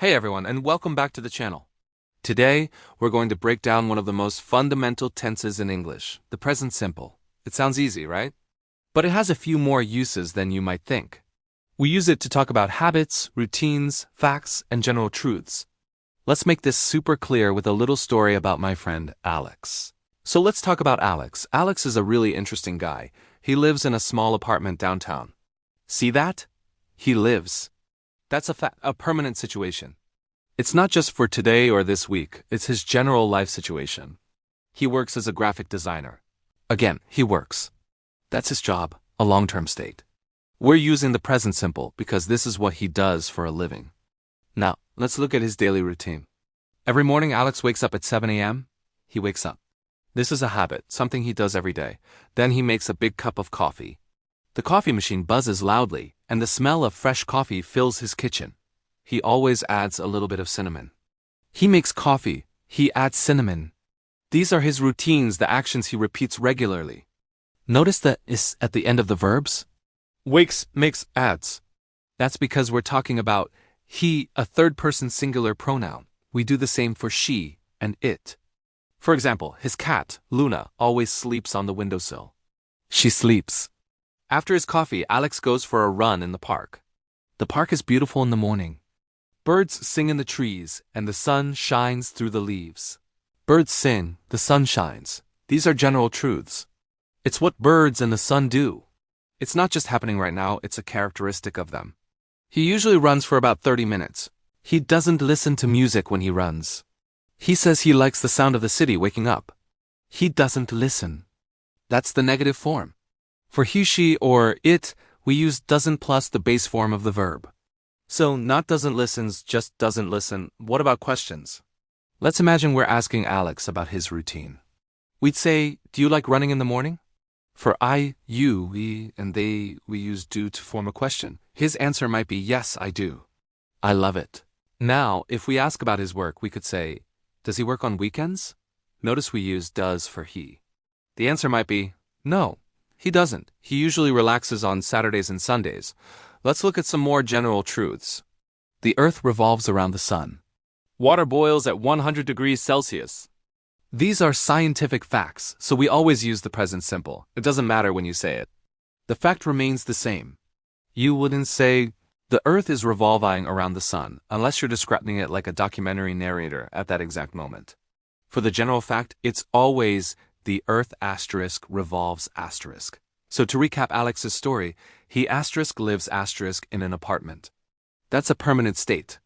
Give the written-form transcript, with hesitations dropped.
Hey everyone, and welcome back to the channel. Today, we're going to break down one of the most fundamental tenses in English, the present simple. It sounds easy, right? But it has a few more uses than you might think. We use it to talk about habits, routines, facts, and general truths. Let's make this super clear with a little story about my friend Alex. So let's talk about Alex. Alex is a really interesting guy. He lives in a small apartment downtown. See that? He lives. That's a permanent situation. It's not just for today or this week, it's his general life situation. He works as a graphic designer. Again, he works. That's his job, a long-term state. We're using the present simple because this is what he does for a living. Now, let's look at his daily routine. Every morning, Alex wakes up at 7 a.m. He wakes up. This is a habit, something he does every day. Then he makes a big cup of coffee. The coffee machine buzzes loudly, and the smell of fresh coffee fills his kitchen. He always adds a little bit of cinnamon. He makes coffee. He adds cinnamon. These are his routines, the actions he repeats regularly. Notice the is at the end of the verbs? Wakes, makes, adds. That's because we're talking about he, a third-person singular pronoun. We do the same for she and it. For example, his cat, Luna, always sleeps on the windowsill. She sleeps. After his coffee, Alex goes for a run in the park. The park is beautiful in the morning. Birds sing in the trees, and the sun shines through the leaves. Birds sing, the sun shines. These are general truths. It's what birds and the sun do. It's not just happening right now, it's a characteristic of them. He usually runs for about 30 minutes. He doesn't listen to music when he runs. He says he likes the sound of the city waking up. He doesn't listen. That's the negative form. For he, she, or it, we use doesn't plus the base form of the verb. So not doesn't listens, just doesn't listen. What about questions? Let's imagine we're asking Alex about his routine. We'd say, do you like running in the morning? For I, you, we, and they, we use do to form a question. His answer might be yes, I do. I love it. Now, if we ask about his work, we could say, does he work on weekends? Notice we use does for he. The answer might be, no, he doesn't. He usually relaxes on Saturdays and Sundays. Let's look at some more general truths. The earth revolves around the sun. Water boils at 100 degrees Celsius. These are scientific facts, so we always use the present simple. It doesn't matter when you say it. The fact remains the same. You wouldn't say, the earth is revolving around the sun, unless you're describing it like a documentary narrator at that exact moment. For the general fact, it's always the earth asterisk revolves asterisk. So to recap Alex's story, he asterisk lives asterisk in an apartment. That's a permanent state.